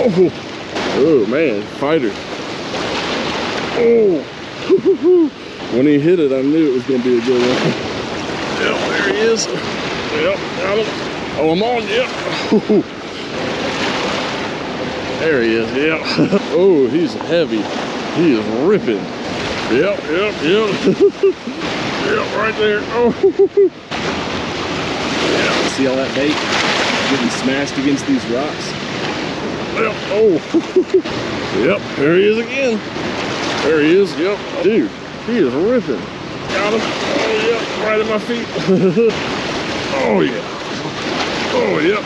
Oh man, fighter. Oh, when he hit it, I knew it was going to be a good one. Yep, there he is. Yep, got him. Oh, I'm on, yep. There he is, yep. Oh, he's heavy. He is ripping. Yep. Yep, right there. Oh. Yep. See all that bait getting smashed against these rocks? Yep. Oh. Yep, there he is again. There he is, yep. Dude, he is ripping. Got him. Oh, yep, right at my feet. Oh, yeah. Oh, yep.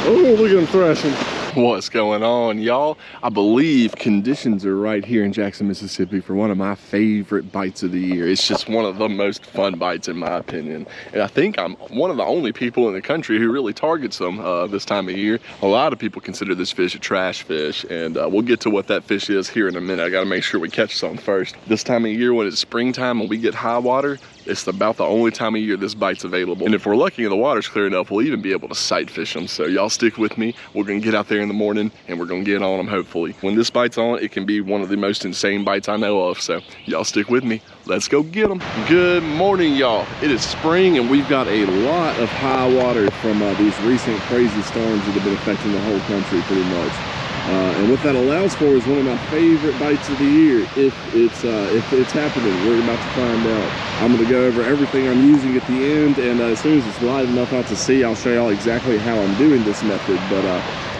Oh, look at him thrashing. What's going on, y'all? I believe conditions are right here in Jackson, Mississippi for one of my favorite bites of the year. It's just one of the most fun bites in my opinion. And I think I'm one of the only people in the country who really targets them this time of year. A lot of people consider this fish a trash fish, and we'll get to what that fish is here in a minute. I gotta make sure we catch some first. This time of year when it's springtime and we get high water, it's about the only time of year this bite's available. And if we're lucky and the water's clear enough, we'll even be able to sight fish them. So y'all stick with me. We're gonna get out there in the morning and we're gonna get on them hopefully. When this bite's on, it can be one of the most insane bites I know of. So y'all stick with me. Let's go get them. Good morning, y'all. It is spring and we've got a lot of high water from these recent crazy storms that have been affecting the whole country pretty much. And what that allows for is one of my favorite bites of the year. If it's happening, we're about to find out. I'm gonna go over everything I'm using at the end, and as soon as it's light enough out to see, I'll show y'all exactly how I'm doing this method. But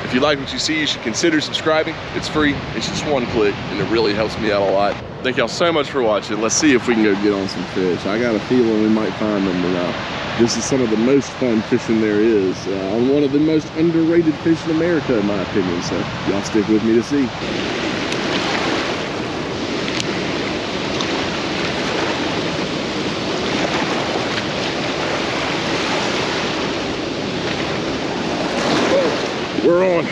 if you like what you see, you should consider subscribing. It's free, it's just one click, and it really helps me out a lot. Thank y'all so much for watching. Let's see if we can go get on some fish. I got a feeling we might find them, and this is some of the most fun fishing there is. On one of the most underrated fish in America, in my opinion. So y'all stick with me to see. We're on.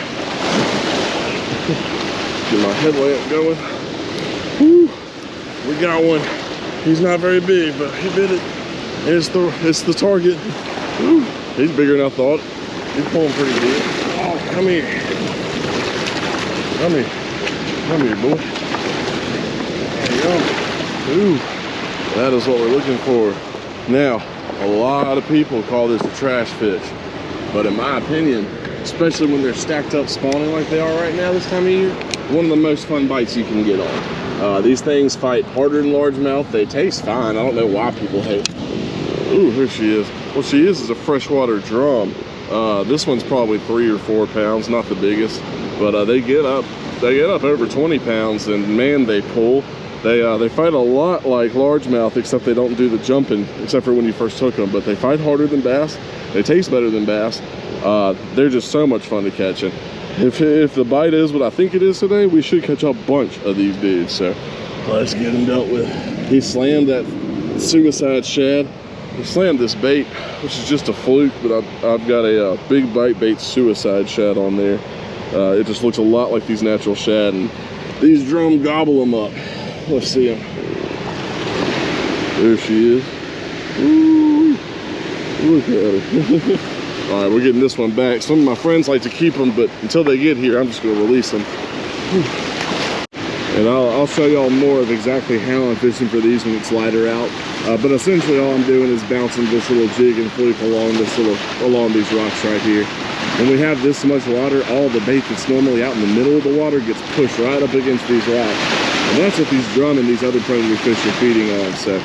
Get my headlamp going. Woo. We got one. He's not very big, but he bit it. It's the target. Woo. He's bigger than I thought. He's pulling pretty good. Oh, come here. Come here. Come here, boy. There you go. Ooh. That is what we're looking for. Now, a lot of people call this a trash fish, but in my opinion, especially when they're stacked up spawning like they are right now this time of year, one of the most fun bites you can get on. These things fight harder than largemouth. They taste fine. I don't know why people hate them. Ooh, here she is. What she is a freshwater drum. This one's probably 3 or 4 pounds, not the biggest, but they get up over 20 pounds, and man, they pull. They fight a lot like largemouth, except they don't do the jumping, except for when you first hook them. But they fight harder than bass. They taste better than bass. They're just so much fun to catch. And if the bite is what I think it is today, we should catch a bunch of these dudes. So let's get him dealt with. He slammed that suicide shad. He slammed this bait, which is just a fluke, but I've got a big bite suicide shad on there. It just looks a lot like these natural shad, and these drum gobble them up. Let's see him. There she is. Ooh, look at her. All right, we're getting this one back. Some of my friends like to keep them, but until they get here, I'm just gonna release them. And I'll show y'all more of exactly how I'm fishing for these when it's lighter out. But essentially all I'm doing is bouncing this little jig and fluke along these rocks right here. When we have this much water, all the bait that's normally out in the middle of the water gets pushed right up against these rocks. And that's what these drum and these other predator fish are feeding on. So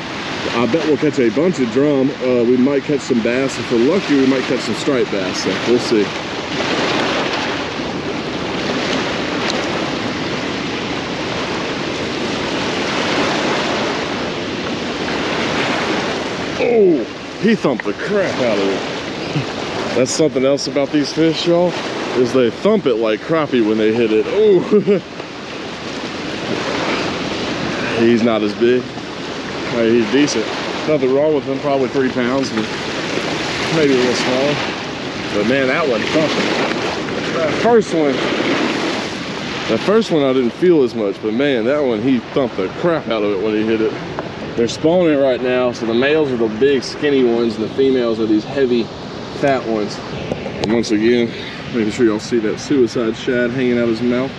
I bet we'll catch a bunch of drum. We might catch some bass. If we're lucky, we might catch some striped bass. So we'll see. Oh, he thumped the crap out of it. That's something else about these fish, y'all, is they thump it like crappie when they hit it. Oh, he's not as big. He's decent. Nothing wrong with him, probably 3 pounds, maybe a little smaller. But man, that one thumped it. That first one I didn't feel as much, but man, that one, he thumped the crap out of it when he hit it. They're spawning right now, so the males are the big skinny ones and the females are these heavy fat ones. And once again, Making sure y'all see that suicide shad hanging out his mouth.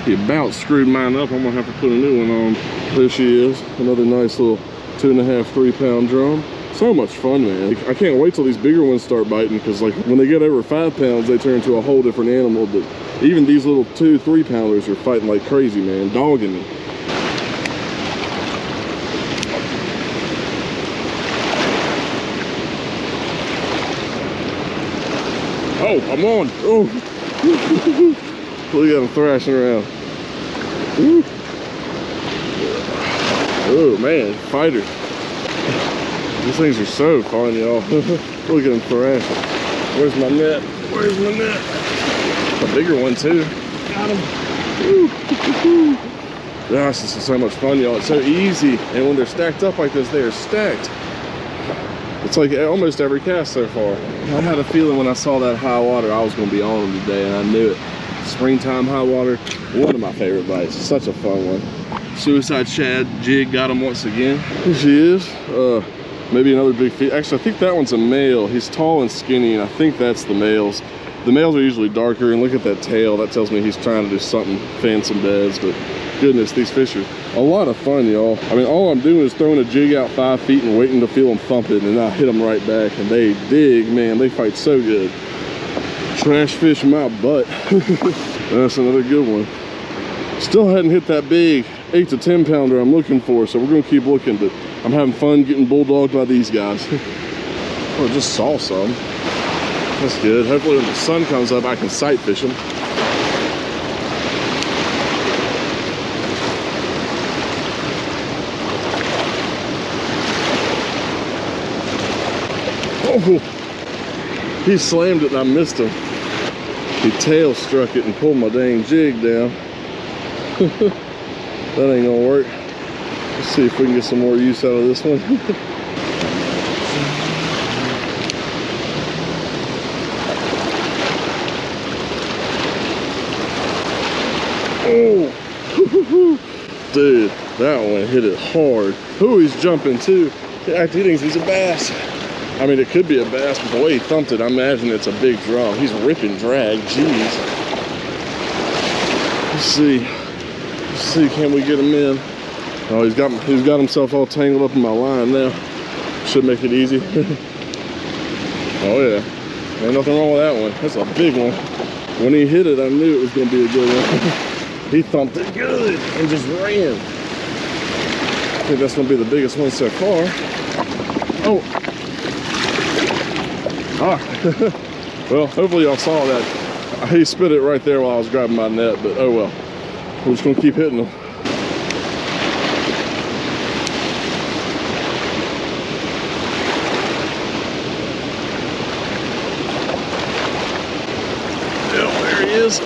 He about screwed mine up. I'm gonna have to put a new one on. There she is, another nice little 2.5, 3 pound drum. So much fun, man. I can't wait till these bigger ones start biting, because like when they get over 5 pounds, they turn into a whole different animal. But even these little 2, 3 pounders are fighting like crazy, man, dogging me. Oh, I'm on. Oh, look at him thrashing around. Ooh. Oh man, fighter. These things are so fun, y'all. Look at him thrashing. Where's my net? Where's my net? A bigger one too. Got him. Woo. Gosh, this is so much fun, y'all. It's so easy. And when they're stacked up like this, they are stacked. It's like almost every cast so far. I had a feeling when I saw that high water, I was going to be on them today, and I knew it. Springtime high water, one of my favorite bites. Such a fun one. Suicide shad jig got him once again. Here she is. Maybe another big fish. Actually, I think that one's a male. He's tall and skinny, and I think that's the males. The males are usually darker, and look at that tail. That tells me he's trying to do something, fan some beds. But goodness, these fish are a lot of fun, y'all. I mean, all I'm doing is throwing a jig out 5 feet and waiting to feel them thump it, and I hit them right back, and they dig, man. They fight so good. Trash fish my butt. That's another good one. Still hadn't hit that big 8 to 10 pounder I'm looking for, so we're gonna keep looking, but I'm having fun getting bulldogged by these guys. Oh, I just saw some. That's good. Hopefully when the sun comes up, I can sight fish them. Oh, he slammed it and I missed him. He tail struck it and pulled my dang jig down. That ain't gonna work. Let's see if we can get some more use out of this one. Oh, dude, that one hit it hard. Oh, he's jumping too. He thinks he's a bass. I mean, it could be a bass, but the way he thumped it, I imagine it's a big draw. He's ripping drag, jeez. Let's see. Let's see, can we get him in? Oh, he's got himself all tangled up in my line now. Should make it easy. Oh yeah, ain't nothing wrong with that one. That's a big one. When he hit it, I knew it was gonna be a good one. He thumped it good and just ran. I think that's gonna be the biggest one so far. Oh. Ah. Well, hopefully y'all saw that. He spit it right there while I was grabbing my net, but oh well. We're just gonna keep hitting them. Yep, there he is.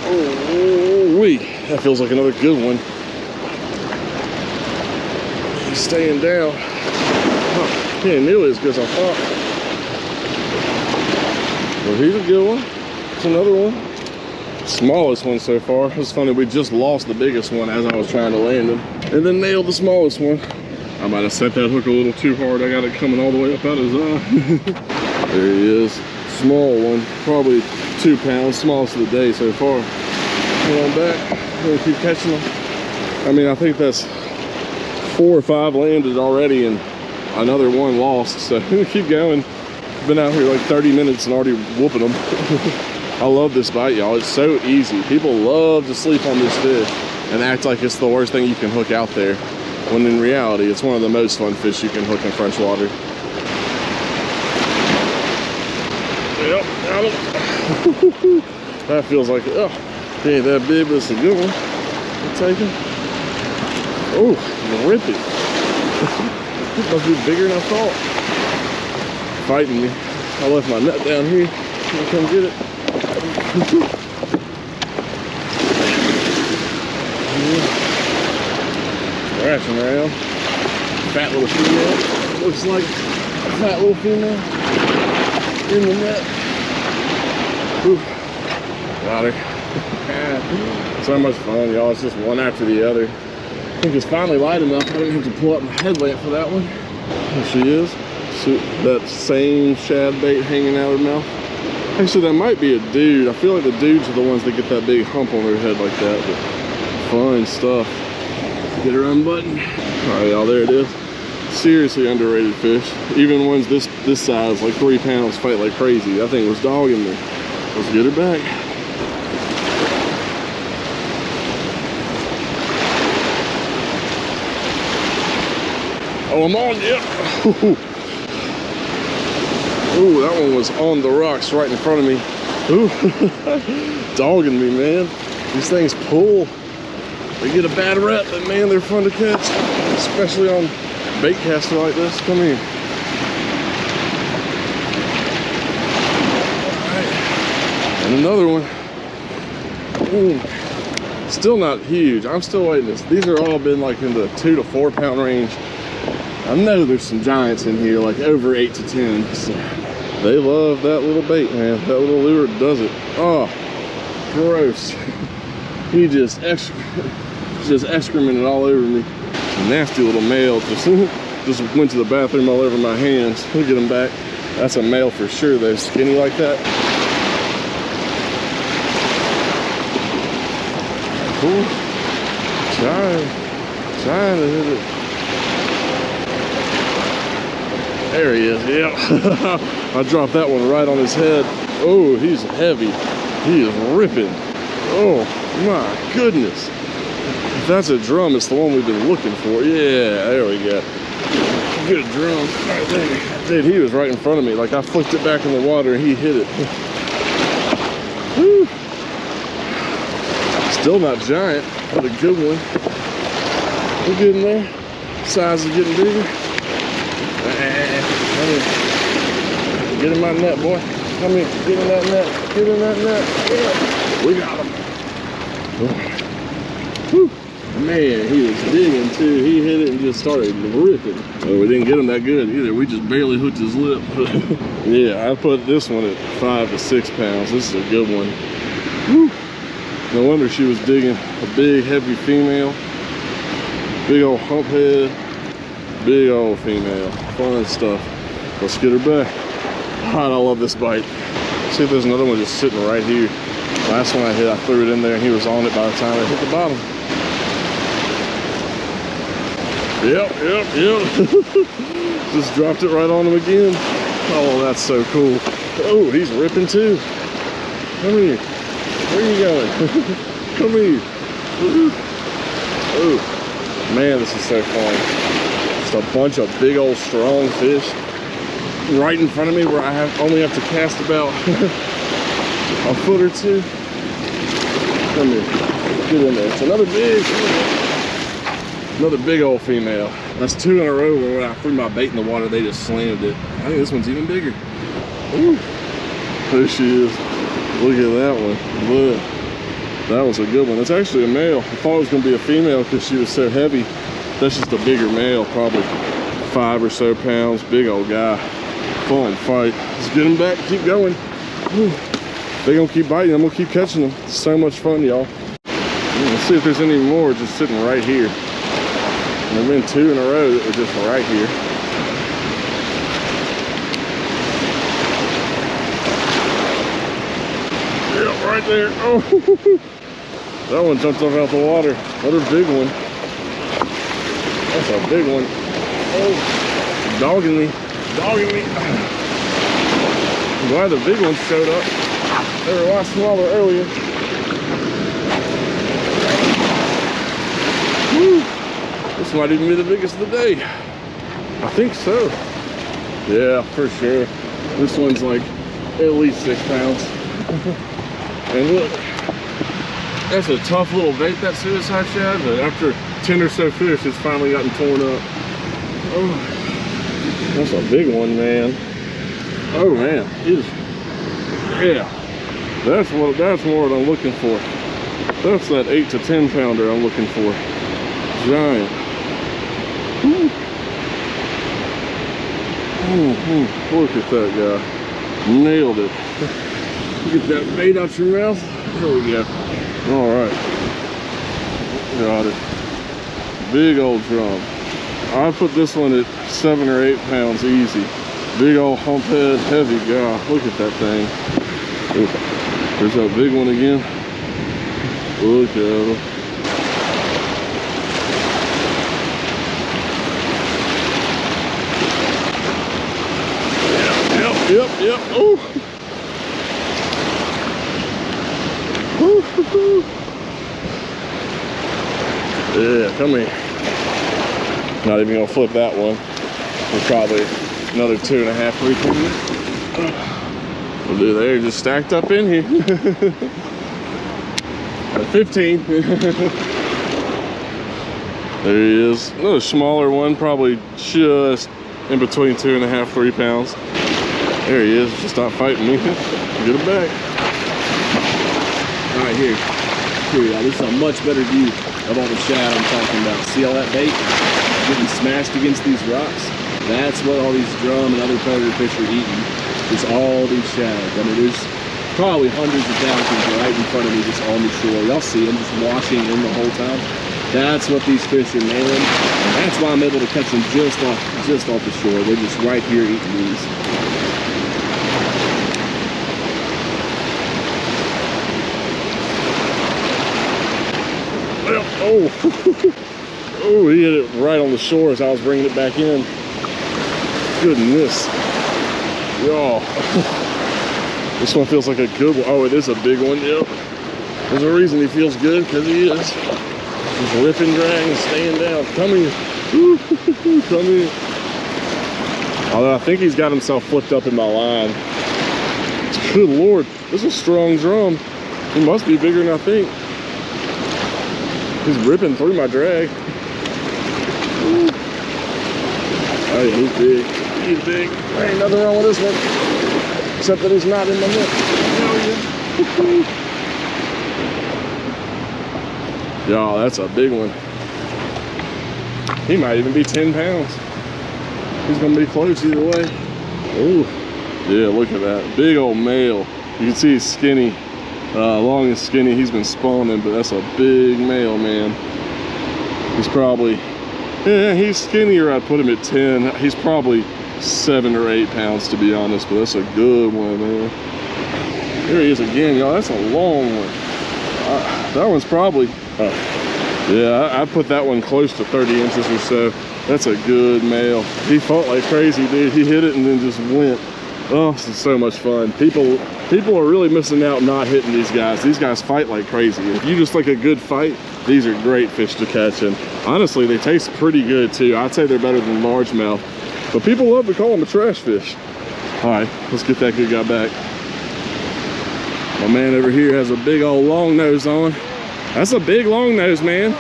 Oh, wee. That feels like another good one. He's staying down. Oh, he ain't nearly as good as I thought. Well, he's a good one. It's another one. Smallest one so far. It's funny, we just lost the biggest one as I was trying to land him, and then nailed the smallest one. I might have set that hook a little too hard. I got it coming all the way up out his eye. There he is. Small one, probably 2 pounds, smallest of the day so far. Come on back. We're gonna keep catching them. I mean, I think that's 4 or 5 landed already, and another one lost. So keep going. Been out here like 30 minutes and already whooping them. I love this bite, y'all. It's so easy. People love to sleep on this fish and act like it's the worst thing you can hook out there, when in reality, it's one of the most fun fish you can hook in freshwater. Yep, got him. That feels like, oh, he ain't that big, but it's a good one. I'll take him. Oh, rip it. It must be bigger than I thought. Fighting me. I left my net down here. I'll come get it. Thrashing around. Fat little female. Looks like a fat little female in the net. Ooh. Got her. So much fun, y'all. It's just one after the other. I think it's finally light enough. I didn't have to pull up my headlamp for that one. There she is. That same shad bait hanging out of her mouth. Actually, that might be a dude. I feel like the dudes are the ones that get that big hump on their head like that, but fun stuff. Get her unbuttoned. All right, y'all, there it is. Seriously underrated fish. Even ones this size, like 3 pounds, fight like crazy. That thing was dogging me. Let's get her back. Oh, I'm on, yep. Ooh, that one was on the rocks right in front of me. Ooh, dogging me, man. These things pull. They get a bad rep, but man, they're fun to catch, especially on bait caster like this. Come here. All right. And another one. Ooh. Still not huge. I'm still waiting this. These are all been like in the 2 to 4 pound range. I know there's some giants in here, like over 8 to 10. So they love that little bait, man. That little lure does it. Oh, gross. He just excremented all over me. Nasty little male. Just went to the bathroom all over my hands. We'll get him back. That's a male for sure, though. Skinny like that. Cool. Trying to hit it. There he is, yep. I dropped that one right on his head. Oh, he's heavy. He is ripping. Oh, my goodness. If that's a drum, it's the one we've been looking for. Yeah, there we go. Good drum right there. Dude, he was right in front of me. Like, I flicked it back in the water and he hit it. Woo. Still not giant, but a good one. We're getting there. Size is getting bigger. Get in my net, boy. Come here. Get in that net. Get in that net. Yeah. We got him. Whew. Man, he was digging too. He hit it and just started ripping. Oh, we didn't get him that good either. We just barely hooked his lip. Yeah, I put this one at 5 to 6 pounds. This is a good one. Whew. No wonder she was digging. A big, heavy female. Big old hump head. Big old female. Fun stuff. Let's get her back. God, I love this bite. See if there's another one just sitting right here. Last one I hit, I threw it in there and he was on it by the time I hit the bottom. Yep. Just dropped it right on him again. Oh, that's so cool. Oh, he's ripping too. Come here. Where are you going? Come here. Oh, man, this is so fun. Just a bunch of big old strong fish right in front of me where I only have to cast about a foot or two. Come here. Get in there. It's another big old female. That's 2 in a row where when I threw my bait in the water, they just slammed it. I think this one's even bigger. Ooh. There she is. Look at that one. Look. That was a good one. That's actually a male. I thought it was going to be a female because she was so heavy. That's just a bigger male, probably 5 or so pounds. Big old guy. Fun fight. Let's get him back. Keep going. They're going to keep biting. I'm going to keep catching them. It's so much fun, y'all. Let's see if there's any more just sitting right here. There have been 2 in a row that were just right here. Yeah, right there. Oh, that one jumped up out the water. Another big one. That's a big one. Oh, dogging me. I'm glad the big ones showed up. They were a lot smaller earlier. Woo. This might even be the biggest of the day. I think so. Yeah, for sure. This one's like at least 6 pounds. And look, that's a tough little bait, that suicide shad, but after 10 or so fish, it's finally gotten torn up. Oh, that's a big one, man. Oh man, yeah. That's more what I'm looking for. That's that 8 to 10 pounder I'm looking for. Giant. Look at that guy. Nailed it. Get that bait out your mouth. There we go. All right. Got it. Big old drum. I put this one at 7 or 8 pounds easy. Big old hump head, heavy guy. Look at that thing. There's that big one again. Look at him. Yep. Oh. Yeah, come here. Not even gonna flip that one. We're probably another 2.5, 3 pounds. We'll do there, just stacked up in here. 15. There he is. Another smaller one, probably just in between 2.5, 3 pounds. There he is, just not fighting me. Get him back. All right, here y'all. This is a much better view of all the shad I'm talking about. See all that bait getting smashed against these rocks? That's what all these drum and other predator fish are eating. Just all these shad. I mean, there's probably hundreds of thousands right in front of me, just on the shore. Y'all see them just washing in the whole time. That's what these fish are nailing, and that's why I'm able to catch them just off the shore. They're just right here eating these. Oh, he hit it right on the shore as I was bringing it back in. Goodness. Y'all. This one feels like a good one. Oh, it is a big one, yep. There's a reason he feels good, because he is. Just ripping, dragging, staying down. Come here. Come here. Although I think he's got himself flipped up in my line. Good Lord, this is a strong drum. He must be bigger than I think. He's ripping through my drag. Oh yeah, he's big. He's big. There ain't nothing wrong with this one. Except that he's not in my net. Y'all, that's a big one. He might even be 10 pounds. He's gonna be close either way. Oh, yeah, look at that. Big old male. You can see he's skinny. Long and skinny. He's been spawning, but that's a big male, man. He's probably, yeah, he's skinnier. I'd put him at 10. He's probably 7 or 8 pounds, to be honest, but that's a good one, man. There he is again, y'all. That's a long one. That one's probably, yeah, I'd put that one close to 30 inches or so. That's a good male. He fought like crazy, dude. He hit it and then just went. Oh, this is so much fun. People are really missing out not hitting these guys. These guys fight like crazy. If you just like a good fight, these are great fish to catch. And honestly, they taste pretty good too. I'd say they're better than largemouth. But people love to call them a trash fish. All right, let's get that good guy back. My man over here has a big old long nose on. That's a big long nose, man.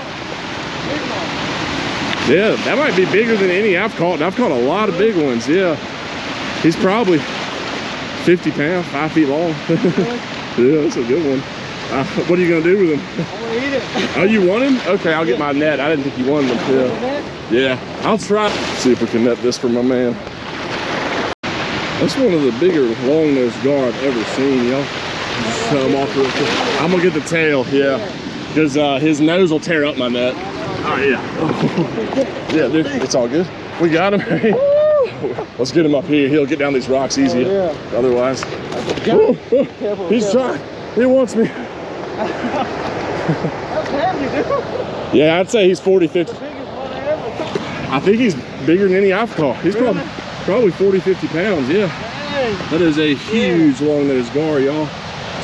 Yeah, that might be bigger than any I've caught. I've caught a lot of big ones, yeah. He's probably 50 pounds, 5 feet long. Yeah, that's a good one. What are you gonna do with him? I'm gonna eat it. Oh, you want him? Okay, I'll get my net. I didn't think you wanted them. Yeah, I'll try. See if we can net this for my man. That's one of the bigger long-nosed gar I've ever seen, y'all. Just cut him off real quick. I'm gonna get the tail, yeah, because his nose will tear up my net. Oh yeah. Yeah, dude, it's all good. We got him. Let's get him up here. He'll get down these rocks easier. Yeah. Otherwise, he's trying. He wants me. That's heavy, dude. Yeah, I'd say he's 40, 50. The biggest one I ever. I think he's bigger than any I've caught. He's probably 40, 50 pounds, yeah. Dang. That is a huge long-nosed gar, y'all.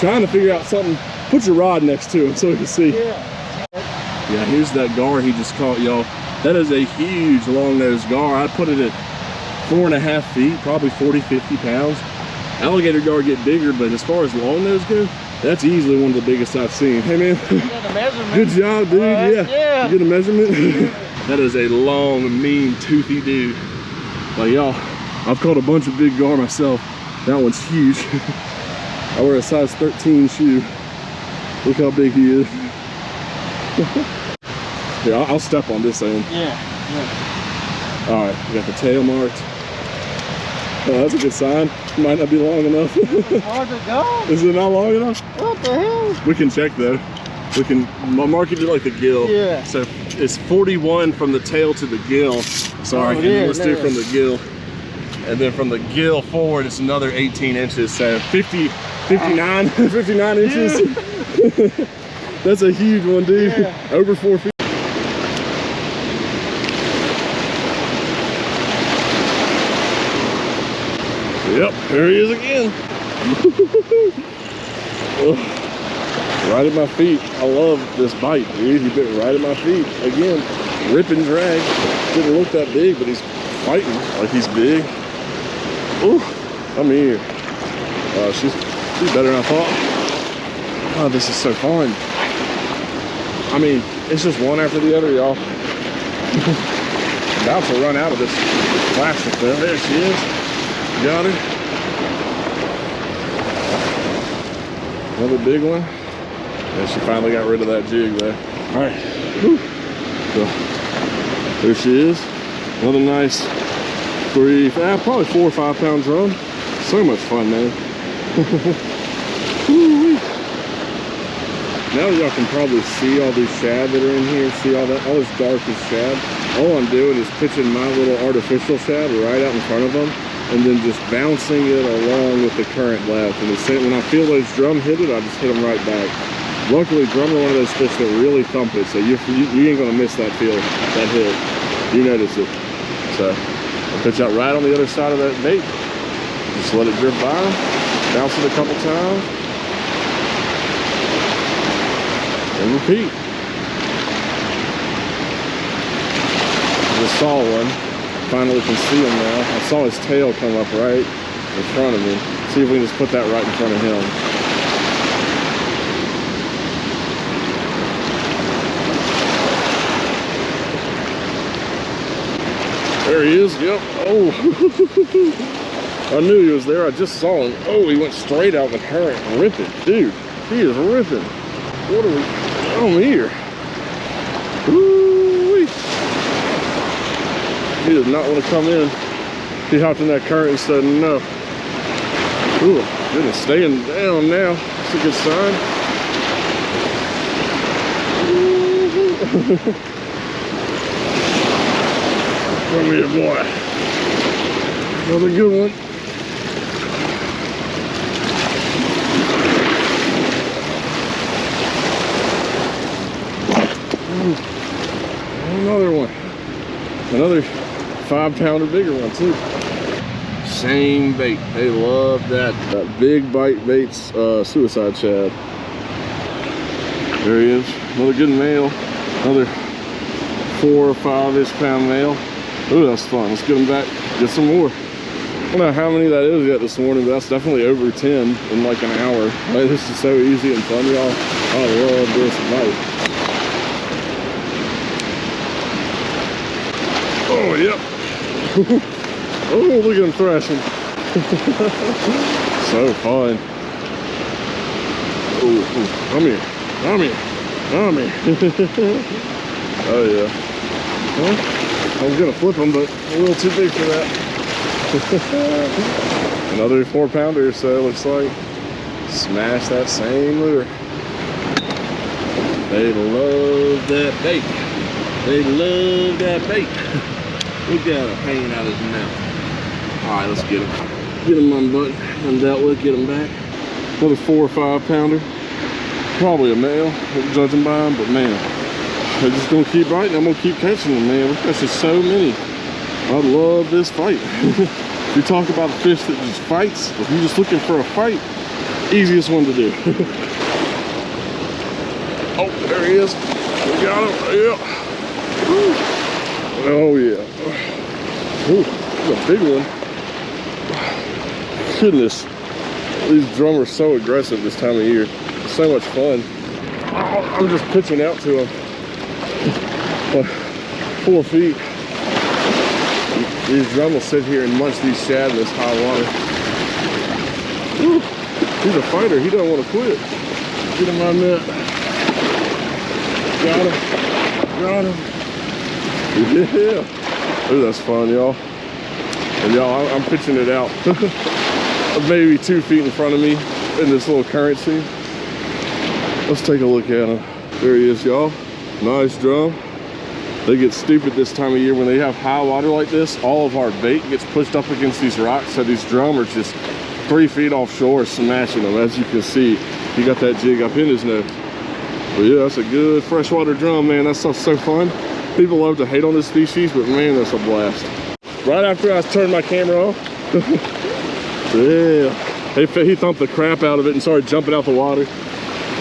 Trying to figure out something. Put your rod next to him so you can see. Yeah, here's that gar he just caught, y'all. That is a huge long-nosed gar. I'd put it at 4.5 feet, probably 40, 50 pounds. Alligator gar get bigger, but as far as long-nosed go, that's easily one of the biggest I've seen. Hey, man. Good job, dude. Yeah. You get a measurement? That is a long, mean, toothy dude. Like, y'all, I've caught a bunch of big gar myself. That one's huge. I wear a size 13 shoe. Look how big he is. Here, I'll step on this end. Yeah. All right, we got the tail marked. Oh, that's a good sign. Might not be long enough. Hard to go. Is it not long enough? What the hell? We can check though. We can mark it like the gill. Yeah. So it's 41 from the tail to the gill. Sorry, Oh, and then yeah, let's do from the gill. And then from the gill forward, it's another 18 inches. So 50 59, 59 inches. That's a huge one, dude. Yeah. Over 4 feet. Yep, there he is again. Right at my feet. I love this bite, dude. He bit right at my feet. Again, rip and drag. Didn't look that big, but he's fighting like he's big. Ooh, come here. She's better than I thought. Oh, this is so fun. I mean, it's just one after the other, y'all. About to run out of this plastic though. There she is. Got her. Another big one. And she finally got rid of that jig there. All right. Woo. So, there she is. Another nice probably 4 or 5 pound drum. So much fun, man. Now y'all can probably see all these shad that are in here. See all this darkest shad. All I'm doing is pitching my little artificial shad right out in front of them, and then just bouncing it along with the current left. And when I feel those drum hit it, I just hit them right back. Luckily, drum are one of those fish that really thump it, so you ain't gonna miss that feel, that hit. You notice it. So I'll pitch out right on the other side of that bait. Just let it drip by, bounce it a couple times, and repeat. Just saw one. Finally can see him now. I saw his tail come up right in front of me. See if we can just put that right in front of him. There he is, yep. Oh, I knew he was there. I just saw him. Oh, he went straight out the current, ripping. Dude, he is ripping. What are we, oh, here. Woo-wee. He did not want to come in. He hopped in that current and said no. Ooh, goodness, staying down now. That's a good sign. Come here, boy. Another good one. Another one. Another 5 pounder bigger one too. Same bait. They love that big bite baits, suicide shad. There he is. Another good male. Another 4 or 5-ish pound male. Ooh, that's fun. Let's get them back. Get some more. I don't know how many that is yet this morning, but that's definitely over 10 in like an hour. Like, this is so easy and fun, y'all. I love this bite. Oh, yep. Oh, look at him thrashing. So fun. Oh, come here. Come here. Come here. Oh, yeah. Well, I was gonna flip them, but a little too big for that. Another 4 pounder, so it looks like. Smash that same lure. They love that bait. They love that bait. Look at him hanging out his mouth. All right, let's get him. Get him undealt with, get him back. Another 4 or 5 pounder. Probably a male, judging by him, but man, they're just gonna keep biting. I'm gonna keep catching them, man. We're catching so many. I love this fight. If you talk about a fish that just fights, if you're just looking for a fight, easiest one to do. Oh, there he is. We got him. Yeah. Woo. Oh yeah. Ooh, that's a big one. Goodness, these drum are so aggressive this time of year. It's so much fun. Oh, I'm just pitching out to them. 4 feet. These drum will sit here and munch these shad in this high water. Ooh, he's a fighter. He don't want to quit. Get him on net. Got him. Got him. Yeah. Ooh, that's fun, y'all. And y'all, I'm pitching it out. Maybe 2 feet in front of me in this little current scene. Let's take a look at him. There he is, y'all. Nice drum. They get stupid this time of year when they have high water like this. All of our bait gets pushed up against these rocks, so these drum are just 3 feet offshore, smashing them. As you can see, he got that jig up in his nose. But yeah, that's a good freshwater drum, man. That stuff's so fun. People love to hate on this species, but man, that's a blast. Right after I turned my camera off, yeah, he thumped the crap out of it and started jumping out the water.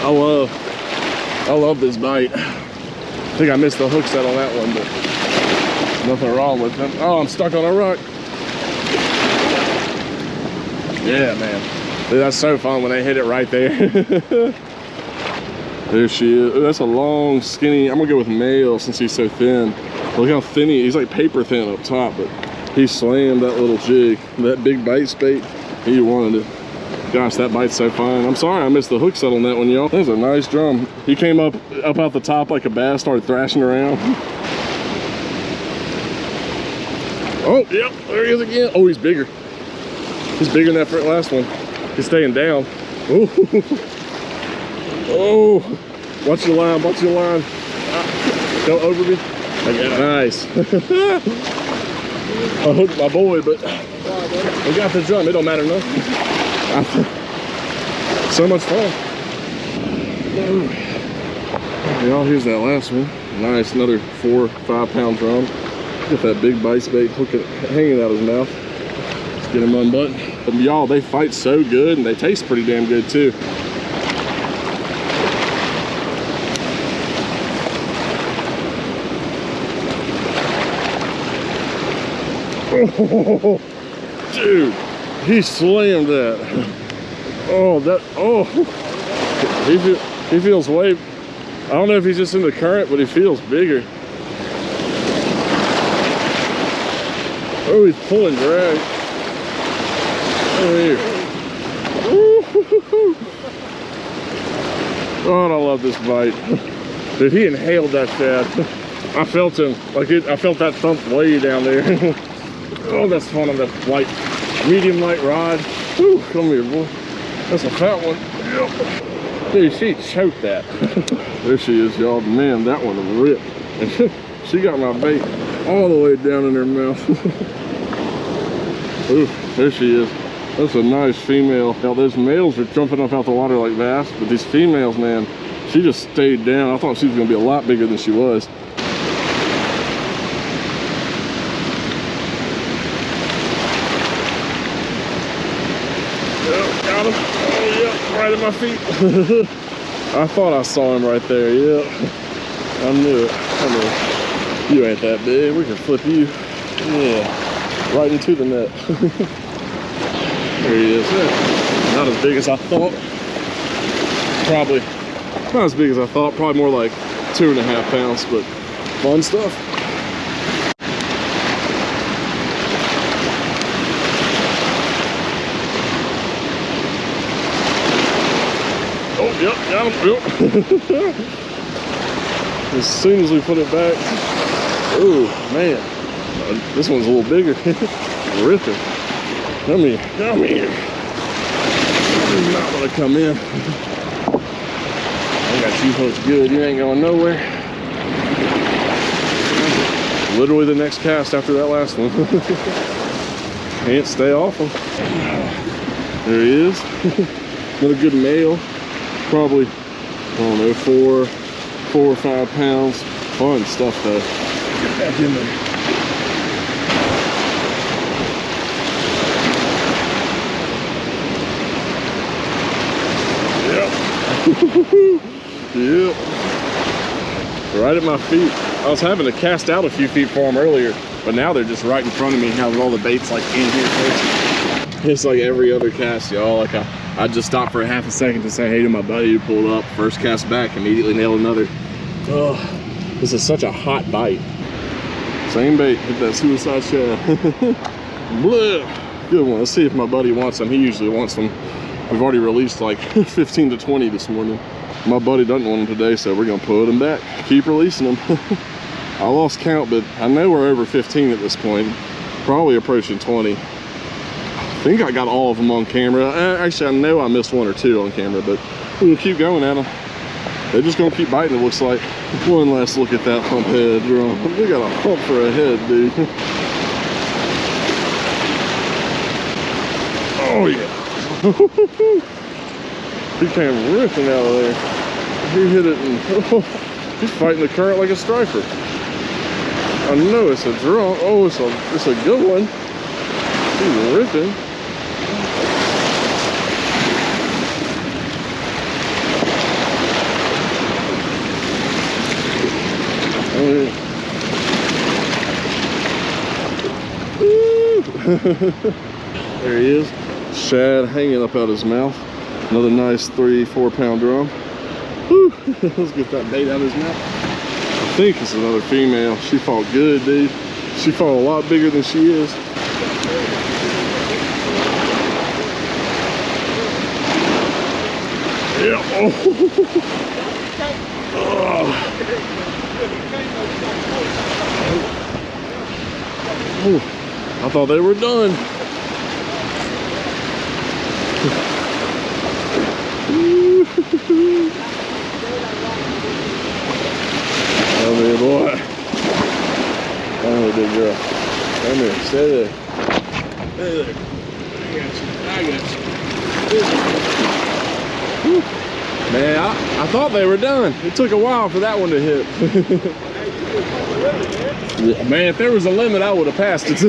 I love this bite. I think I missed the hook set on that one, but nothing wrong with them. Oh, I'm stuck on a rock. Yeah, man. Dude, that's so fun when they hit it right there. There she is. Ooh, that's a long, skinny. I'm gonna go with male since he's so thin. Look how thin he's like paper thin up top, but he slammed that little jig. That big bite bait, he wanted it. Gosh, that bite's so fine. I'm sorry I missed the hook set on that one, y'all. That was a nice drum. He came up out the top like a bass, started thrashing around. Oh, yep, there he is again. Oh, he's bigger. He's bigger than that last one. He's staying down. Oh, oh, watch your line, watch your line. Go over me. Okay, nice. I hooked my boy, but we got the drum. It don't matter nothing. So much fun. Y'all, here's that last one. Nice, another 4 or 5 pound drum. Get that big bite bait hanging out his mouth. Let's get him unbuttoned. Y'all, they fight so good and they taste pretty damn good too. Oh, dude, he slammed that. Oh, he feels way, I don't know if he's just in the current, but he feels bigger. Oh, he's pulling drag. Over here. Oh, I love this bite. Dude, he inhaled that shad. I felt him, I felt that thump way down there. Oh, that's fun on the light, medium light rod. Whew, come here, boy. That's a fat one. Yep. Dude, she choked that. There she is, y'all. Man, that one ripped. And she got my bait all the way down in her mouth. Ooh, there she is. That's a nice female. Now, those males are jumping up out the water like bass, but these females, man, she just stayed down. I thought she was going to be a lot bigger than she was. Got him. Oh, yeah, right at my feet. I thought I saw him right there. Yeah, I knew it. I knew it. You ain't that big. We can flip you. Yeah, right into the net. There he is. Not as big as I thought. Probably not as big as I thought. Probably more like 2.5 pounds, but fun stuff. Yep, got him. Yep. As soon as we put it back, oh man, this one's a little bigger. Ripping. Come here, come here. You're not gonna come in. I got you hooked good. You ain't going nowhere. Literally the next cast after that last one. Can't stay off him. There he is. Another good male. Probably, I don't know, 4 or 5 pounds. Fun stuff though. Get back in there. Yep. Yep. Right at my feet. I was having to cast out a few feet for them earlier, but now they're just right in front of me. Having all the baits like in here. It's like every other cast, y'all. Like I just stopped for a half a second to say hey to my buddy who pulled up. First cast back, immediately nailed another. Oh, this is such a hot bite. Same bait, hit that suicide shad. Blah. Good one. Let's see if my buddy wants them. He usually wants them. We've already released like 15 to 20 this morning. My buddy doesn't want them today, so we're gonna put them back. Keep releasing them. I lost count, but I know we're over 15 at this point. Probably approaching 20. I think I got all of them on camera. Actually, I know I missed 1 or 2 on camera, but we'll keep going at them. They're just gonna keep biting, it looks like. One last look at that hump head drum. We got a hump for a head, dude. Oh yeah. He came ripping out of there. He hit it and he's fighting the current like a striper. I know it's a drum. Oh, it's a good one. He's ripping. Oh, yeah. There he is. Shad hanging up out his mouth. Another nice 3-4 pound drum. Whew. Let's get that bait out of his mouth. I think it's another female. She fought good, dude. She fought a lot bigger than she is. Yeah. Oh. Oh. I thought they were done. Come here, boy. Come here, big girl. Come here, stay there. Stay there. I got you. Man, I thought they were done. It took a while for that one to hit. Yeah, man, if there was a limit, I would have passed it.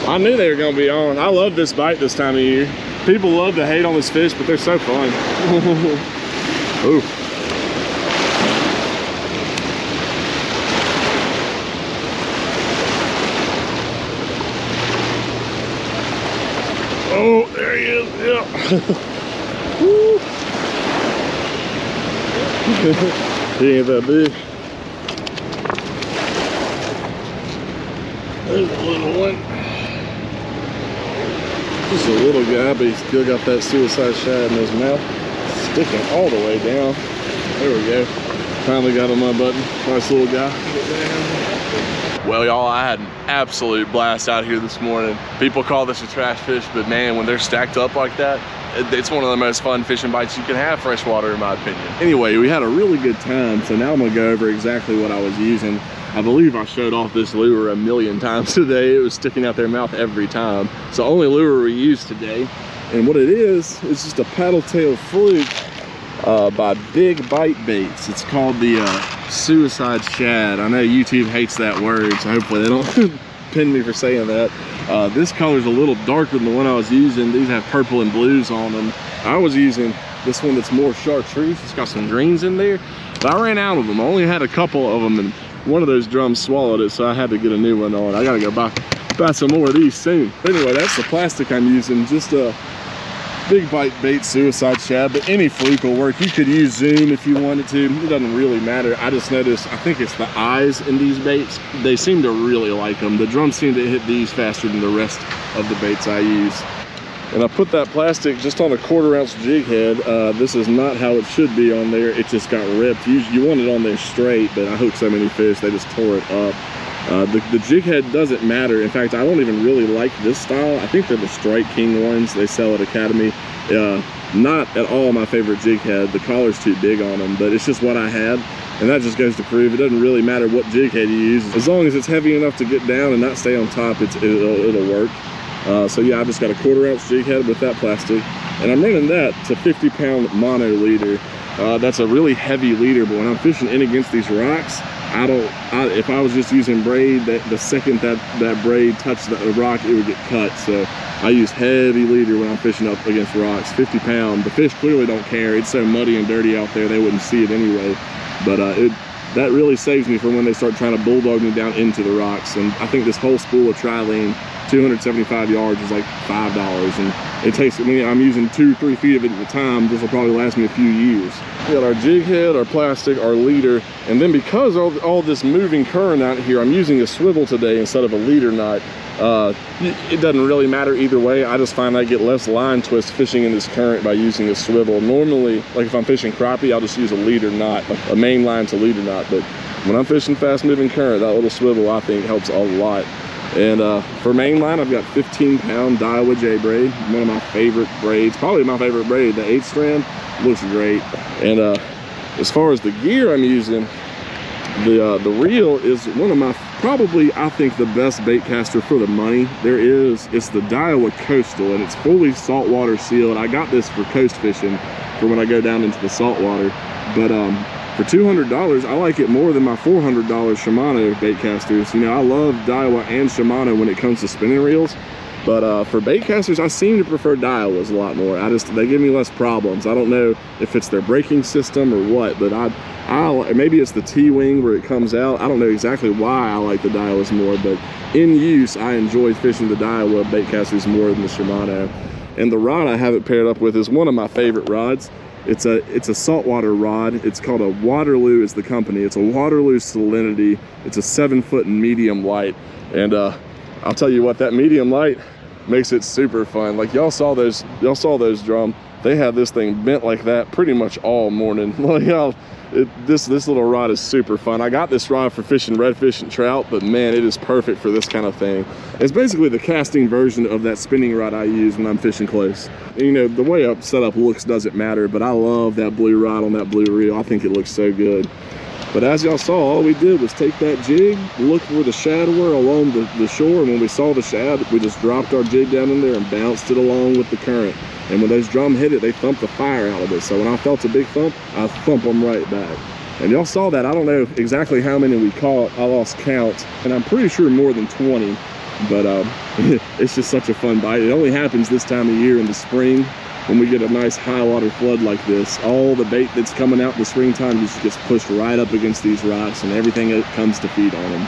I knew they were going to be on. I love this bite this time of year. People love to hate on this fish, but they're so fun. Ooh. Oh, there he is. Yeah. Woo. He ain't that big. There's a little one. Just a little guy, but he's still got that suicide shad in his mouth. Sticking all the way down. There we go. Finally got him unbuttoned. Nice little guy. Well, y'all, I had an absolute blast out here this morning. People call this a trash fish, but man, when they're stacked up like that, it's one of the most fun fishing bites you can have freshwater, in my opinion. Anyway, we had a really good time, so now I'm gonna go over exactly what I was using. I believe I showed off this lure a million times today. It was sticking out their mouth every time. It's the only lure we used today. And what it is just a paddle tail fluke by Big Bite Baits. It's called the suicide shad. I know YouTube hates that word, so hopefully they don't pin me for saying that. This color's a little darker than the one I was using. These have purple and blues on them. I was using this one that's more chartreuse. It's got some greens in there, but I ran out of them. I only had a couple of them, and one of those drums swallowed it, so I had to get a new one on. I gotta go buy some more of these soon. But anyway, that's the plastic I'm using. Just a Big Bite Bait suicide shad, but any fluke will work. You could use Zoom if you wanted to. It doesn't really matter. I just noticed, I think it's the eyes in these baits. They seem to really like them. The drums seem to hit these faster than the rest of the baits I use. And I put that plastic just on a 1/4 ounce jig head. This is not how it should be on there. It just got ripped. You want it on there straight, but I hooked so many fish, they just tore it up. The jig head doesn't matter. In fact, I don't even really like this style. I think they're the Strike King ones they sell at Academy. Not at all my favorite jig head. The collar's too big on them, but it's just what I had. And that just goes to prove it doesn't really matter what jig head you use. As long as it's heavy enough to get down and not stay on top, it'll work. So yeah, I just got a 1/4 ounce jig head with that plastic, and I'm running that to 50-pound mono leader. That's a really heavy leader, but when I'm fishing in against these rocks, if I was just using braid, the second that braid touched the rock, it would get cut. So I use heavy leader when I'm fishing up against rocks, 50 pound. The fish clearly don't care. It's so muddy and dirty out there, they wouldn't see it anyway. But that really saves me from when they start trying to bulldog me down into the rocks. And I think this whole spool of trilene, 275 yards, is like $5. And it takes, I mean, I'm using 2-3 feet of it at a time. This will probably last me a few years. We got our jig head, our plastic, our leader, and then because of all this moving current out here, I'm using a swivel today instead of a leader knot. It doesn't really matter either way. I just find I get less line twist fishing in this current by using a swivel. Normally, like if I'm fishing crappie, I'll just use a leader knot, a main line to leader knot. But when I'm fishing fast moving current, that little swivel I think helps a lot. And for main line, I've got 15-pound Daiwa J-braid, one of my favorite braids, probably my favorite braid. The 8 strand looks great. And as far as the gear I'm using, the reel is one of my probably, I think, the best bait caster for the money there is. It's the Daiwa Coastal, and it's fully saltwater sealed. I got this for coast fishing for when I go down into the saltwater. But for $200, I like it more than my $400 Shimano bait casters. You know, I love Daiwa and Shimano when it comes to spinning reels. But for bait casters, I seem to prefer Daiwas a lot more. They give me less problems. I don't know if it's their braking system or what, but maybe it's the T-wing where it comes out. I don't know exactly why I like the Daiwas more, but in use, I enjoy fishing the Daiwa bait casters more than the Shimano. And the rod I have it paired up with is one of my favorite rods. It's a saltwater rod. It's called a Waterloo is the company. It's a Waterloo Salinity. It's a 7-foot medium light. And I'll tell you what, that medium light makes it super fun. Like y'all saw those drum. They had this thing bent like that pretty much all morning. Like this little rod is super fun. I got this rod for fishing redfish and trout, but man, it is perfect for this kind of thing. It's basically the casting version of that spinning rod I use when I'm fishing close. And, you know, the way up setup looks doesn't matter, but I love that blue rod on that blue reel. I think it looks so good. But as y'all saw, all we did was take that jig, look where the shad were along the shore, and when we saw the shad, we just dropped our jig down in there and bounced it along with the current. And when those drum hit it, they thumped the fire out of it. So when I felt a big thump, I thump them right back. And y'all saw that. I don't know exactly how many we caught. I lost count, and I'm pretty sure more than 20. But it's just such a fun bite. It only happens this time of year in the spring. When we get a nice high water flood like this, all the bait that's coming out in the springtime just gets pushed right up against these rocks, and everything that comes to feed on them.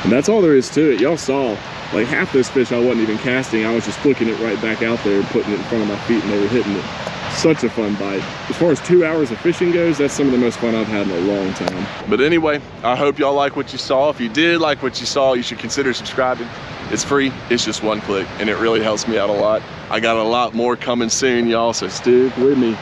And that's all there is to it. Y'all saw, like half those fish I wasn't even casting. I was just flicking it right back out there and putting it in front of my feet, and they were hitting it. Such a fun bite. As far as 2 hours of fishing goes, that's some of the most fun I've had in a long time. But anyway, I hope y'all like what you saw. If you did like what you saw, you should consider subscribing. It's free, it's just one click, and it really helps me out a lot. I got a lot more coming soon, y'all, so stick with me.